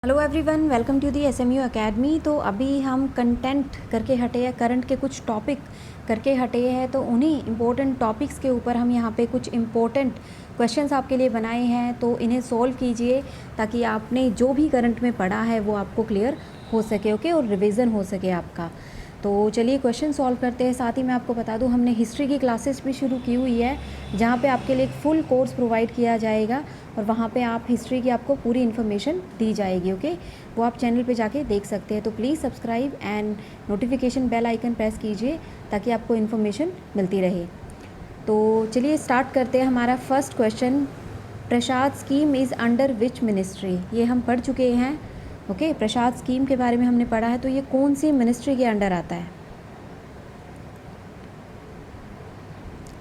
Hello everyone, welcome to the SMU academy. तो अभी हम कंटेंट करके हटे हैं, करंट के कुछ टॉपिक करके हटे हैं। तो उन्हीं इम्पोर्टेंट टॉपिक्स के ऊपर हम यहाँ पे कुछ इम्पोर्टेंट क्वेश्चंस आपके लिए बनाए हैं। तो इन्हें सॉल्व कीजिए ताकि आपने जो भी करंट में पढ़ा है वो आपको क्लियर हो सके, ओके, और रिवीजन हो सके आपका। तो चलिए क्वेश्चन सॉल्व करते हैं। साथ ही मैं आपको बता दूं, हमने हिस्ट्री की क्लासेस भी शुरू की हुई है, जहाँ पे आपके लिए एक फुल कोर्स प्रोवाइड किया जाएगा और वहाँ पे आप हिस्ट्री की आपको पूरी इन्फॉर्मेशन दी जाएगी, ओके। वो आप चैनल पे जाके देख सकते हैं। तो please subscribe and notification bell icon press कीजिए ताकि आपको इन्फॉर्मेशन मिलती रहे। तो चलिए स्टार्ट करते हैं। हमारा first question, Prasad scheme is under which ministry. ये हम पढ़ चुके हैं, ओके। प्रसाद स्कीम के बारे में हमने पढ़ा है। तो ये कौन सी मिनिस्ट्री के अंडर आता है?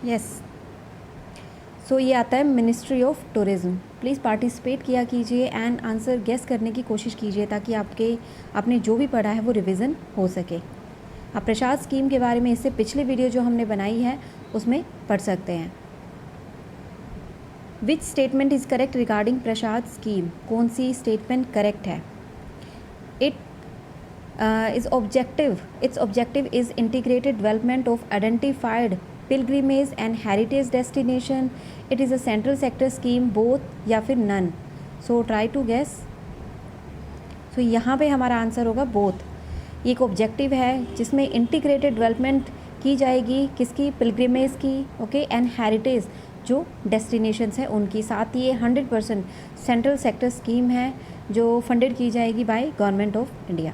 यस, सो ये आता है ministry of tourism. Please participate किया कीजिए एंड आंसर गेस करने की कोशिश कीजिए ताकि आपने जो भी पढ़ा है वो रिवीजन हो सके। आप प्रसाद स्कीम के बारे में इससे पिछले वीडियो जो हमने बनाई है उसमें पढ़ सकते हैं। Which statement is correct regarding Prasad scheme? कौन सी स्टेटमेंट करेक्ट है? its objective is integrated development of identified pilgrimage and heritage destination. It is a central sector scheme, both या फिर none. So try to guess. So यहाँ पे हमारा answer होगा both. ये एक ऑब्जेक्टिव है जिसमें इंटीग्रेटेड डेवलपमेंट की जाएगी, किसकी? पिलग्रिमेज की, ओके, एंड हेरिटेज जो डेस्टिनेशंस हैं उनकी। साथ ही ये 100% सेंट्रल सेक्टर स्कीम है जो फंडेड की जाएगी by government of India.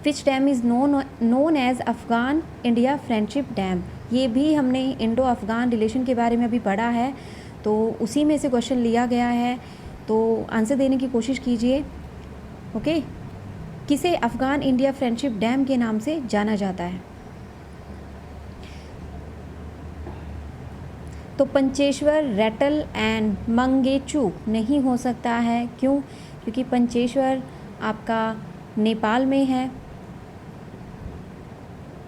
Which dam is known as Afghan India friendship dam. ये भी हमने इंडो अफ़गान रिलेशन के बारे में अभी पढ़ा है, तो उसी में से क्वेश्चन लिया गया है। तो आंसर देने की कोशिश कीजिए, ओके। किसे अफ़गान इंडिया फ्रेंडशिप डैम के नाम से जाना जाता है? तो पंचेश्वर, रेटल एंड मंगेचू नहीं हो सकता है। क्यों? क्योंकि पंचेश्वर आपका नेपाल में है,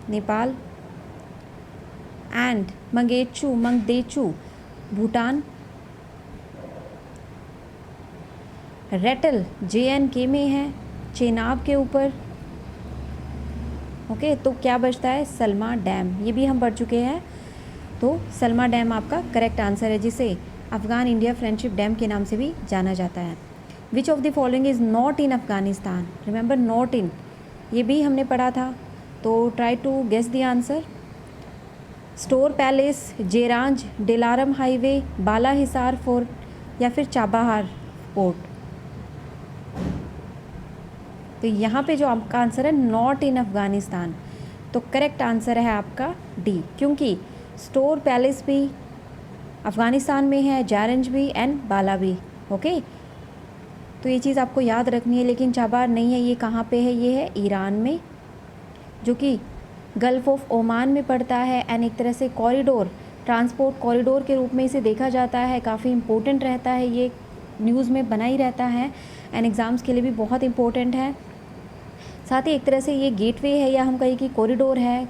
नेपाल, एंड मंगदेचू भूटान। रेटल JNK में है, चेनाब के ऊपर, ओके। तो क्या बचता है? सलमा डैम। ये भी हम पढ़ चुके हैं। तो सलमा डैम आपका करेक्ट आंसर है, जिसे अफ़गान इंडिया फ्रेंडशिप डैम के नाम से भी जाना जाता है। Which of the following is not in Afghanistan? Remember, not in, ये भी हमने पढ़ा था। तो try to guess the answer. Stor palace, Zaranj, Delaram highway, Bala Hissar fort या फिर चाबहार पोर्ट। तो यहाँ पे जो आपका आंसर है नॉट इन अफ़गानिस्तान, तो करेक्ट आंसर है आपका डी, क्योंकि स्टोर पैलेस भी अफ़गानिस्तान में है, जारंज भी एंड बाला भी, ओके। तो ये चीज़ आपको याद रखनी है। लेकिन चाबहार नहीं है। ये कहाँ पे है? ये है ईरान में, जो कि गल्फ़ ऑफ ओमान में पड़ता है एंड एक तरह से कॉरिडोर, ट्रांसपोर्ट कॉरिडोर के रूप में इसे देखा जाता है। काफ़ी इम्पोर्टेंट रहता है, ये न्यूज़ में बना ही रहता है एंड एग्ज़ाम्स के लिए भी बहुत इम्पोर्टेंट है। साथ ही एक तरह से ये गेटवे है, या हम कहें कि कॉरिडोर है।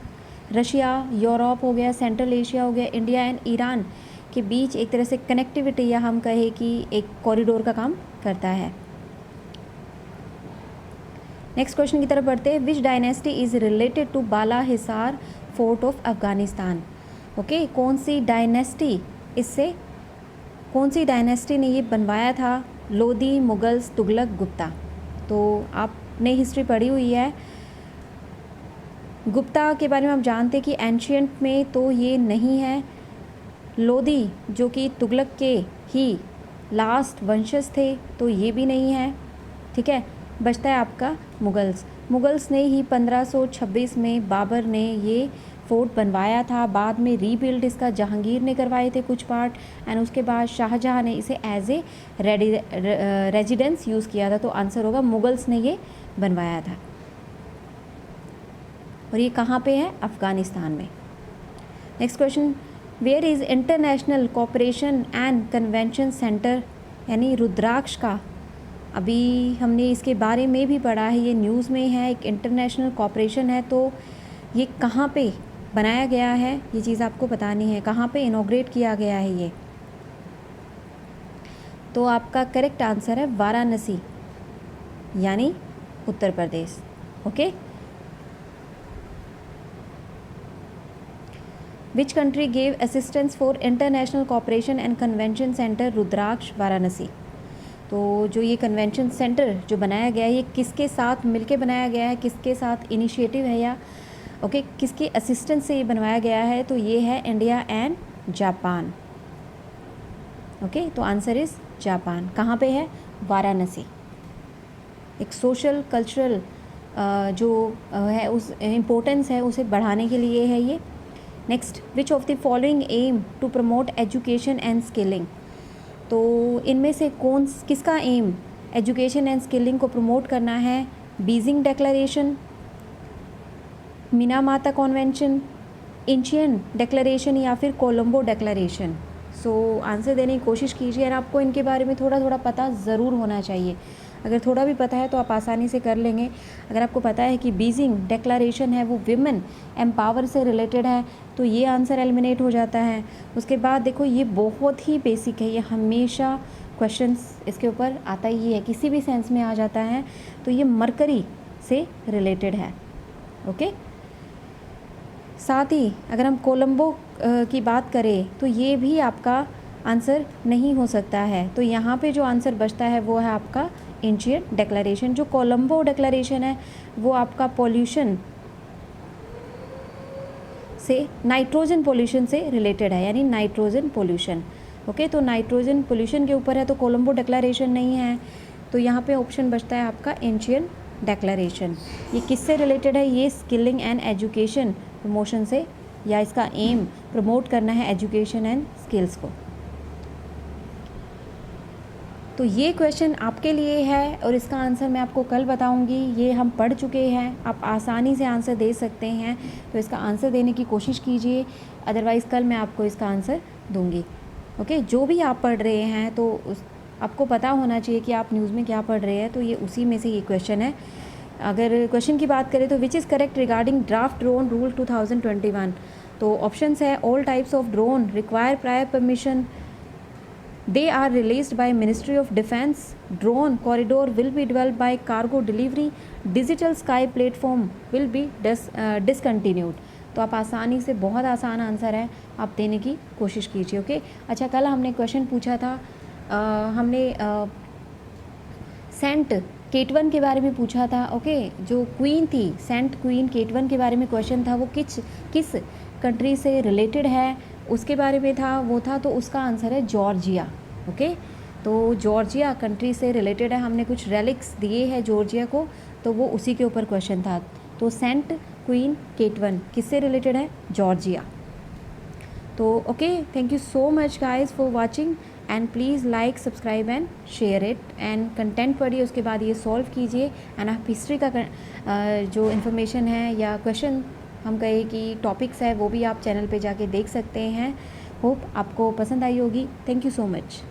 रशिया, यूरोप हो गया, सेंट्रल एशिया हो गया, इंडिया एंड ईरान के बीच एक तरह से कनेक्टिविटी, या हम कहें कि एक कॉरिडोर का काम करता है। नेक्स्ट क्वेश्चन की तरफ बढ़ते हैं। Which dynasty is related to Bala Hissar fort of Afghanistan? Okay, कौन सी डायनेस्टी ने ये बनवाया था? लोदी, मुगल्स, तुगलक, गुप्ता। तो आपने हिस्ट्री पढ़ी हुई है। गुप्ता के बारे में आप जानते हैं कि एंशियंट में तो ये नहीं है। लोदी जो कि तुगलक के ही लास्ट वंशज थे, तो ये भी नहीं है, ठीक है। बचता है आपका मुगल्स ने ही 1526 में बाबर ने ये फोर्ट बनवाया था। बाद में रीबिल्ड इसका जहांगीर ने करवाए थे कुछ पार्ट, एंड उसके बाद शाहजहां ने इसे एज ए रेजिडेंस यूज़ किया था। तो आंसर होगा मुगल्स ने ये बनवाया था, और ये कहाँ पे है? अफ़गानिस्तान में। Next question, where is international cooperation and convention centre, यानी रुद्राक्ष का? अभी हमने इसके बारे में भी पढ़ा है, ये न्यूज़ में है। एक इंटरनेशनल कोऑपरेशन है, तो ये कहाँ पे बनाया गया है, ये चीज़ आपको बतानी है। कहाँ पे इनॉग्रेट किया गया है ये? तो आपका करेक्ट आंसर है वाराणसी। यानी Uttar Pradesh. Okay, which country gave assistance for international cooperation and convention centre Rudraksh Varanasi. तो जो ये कन्वेंशन सेंटर जो बनाया गया है ये किसके साथ मिलके बनाया गया है, किसके साथ इनिशिएटिव है या ओके किसके असिस्टेंस से ये बनवाया गया है, तो ये है इंडिया एंड जापान। ओके, तो आंसर इज़ जापान। कहाँ पे है? वाराणसी। एक सोशल कल्चरल जो है उस इम्पोर्टेंस है उसे बढ़ाने के लिए है ये। Next, which of the following aim to promote education and skilling. तो इनमें से किसका एम एजुकेशन एंड स्किलिंग को प्रमोट करना है? Beijing declaration, Minamata convention, Incheon declaration या फिर कोलंबो डिक्लेरेशन। सो आंसर देने की कोशिश कीजिए और आपको इनके बारे में थोड़ा थोड़ा पता ज़रूर होना चाहिए। अगर थोड़ा भी पता है तो आप आसानी से कर लेंगे। अगर आपको पता है कि बीजिंग डिक्लेरेशन है वो विमेन एम्पावर से रिलेटेड है तो ये आंसर एलिमिनेट हो जाता है। उसके बाद देखो ये बहुत ही बेसिक है, ये हमेशा क्वेश्चंस इसके ऊपर आता ही है, किसी भी सेंस में आ जाता है। तो ये मरकरी से रिलेटेड है। ओके, साथ ही अगर हम कोलंबो की बात करें तो ये भी आपका आंसर नहीं हो सकता है। तो यहाँ पे जो आंसर बचता है वो है आपका इंचियन डिक्लेरेशन। जो कोलंबो डिक्लेरेशन है वो आपका पॉल्यूशन से, नाइट्रोजन पोल्यूशन से रिलेटेड है, यानी नाइट्रोजन पोल्यूशन। ओके, तो नाइट्रोजन पोल्यूशन के ऊपर है तो कोलंबो डिक्लेरेशन नहीं है। तो यहाँ पे ऑप्शन बचता है आपका इंचियन डिक्लेरेशन। ये किससे रिलेटेड है? ये स्किलिंग एंड एजुकेशन प्रमोशन से, या इसका एम प्रमोट करना है एजुकेशन एंड स्किल्स को। तो ये क्वेश्चन आपके लिए है और इसका आंसर मैं आपको कल बताऊंगी। ये हम पढ़ चुके हैं, आप आसानी से आंसर दे सकते हैं। तो इसका आंसर देने की कोशिश कीजिए, अदरवाइज़ कल मैं आपको इसका आंसर दूंगी। ओके, जो भी आप पढ़ रहे हैं तो आपको पता होना चाहिए कि आप न्यूज़ में क्या पढ़ रहे हैं। तो ये उसी में से ये क्वेश्चन है। अगर क्वेश्चन की बात करें तो which is correct regarding draft drone rule 2021। तो ऑप्शंस है all types of drone require prior permission, they are released by Ministry of Defense, drone corridor will be developed by cargo delivery, digital sky platform will be discontinued। तो आप आसानी से, बहुत आसान answer है, आप देने की कोशिश कीजिए। ओके, अच्छा कल हमने क्वेश्चन पूछा था, हमने सेंट केटवन के बारे में पूछा था। ओके, जो क्वीन थी सेंट क्वीन केटवन के बारे में क्वेश्चन था, वो किस कंट्री से रिलेटेड है उसके बारे में था, वो था, तो उसका आंसर है जॉर्जिया। ओके, तो जॉर्जिया कंट्री से रिलेटेड है। हमने कुछ रेलिक्स दिए हैं जॉर्जिया को, तो वो उसी के ऊपर क्वेश्चन था। तो सेंट क्वीन केटवन किससे रिलेटेड है? जॉर्जिया। तो okay, thank you so much guys for watching and please like, subscribe and share it. And content पढ़िए, उसके बाद ये सॉल्व कीजिए। एंड आप हिस्ट्री का जो इन्फॉर्मेशन है या क्वेश्चन हम कहे कि टॉपिक्स है वो भी आप चैनल पे जाके देख सकते हैं। होप आपको पसंद आई होगी। Thank you so much.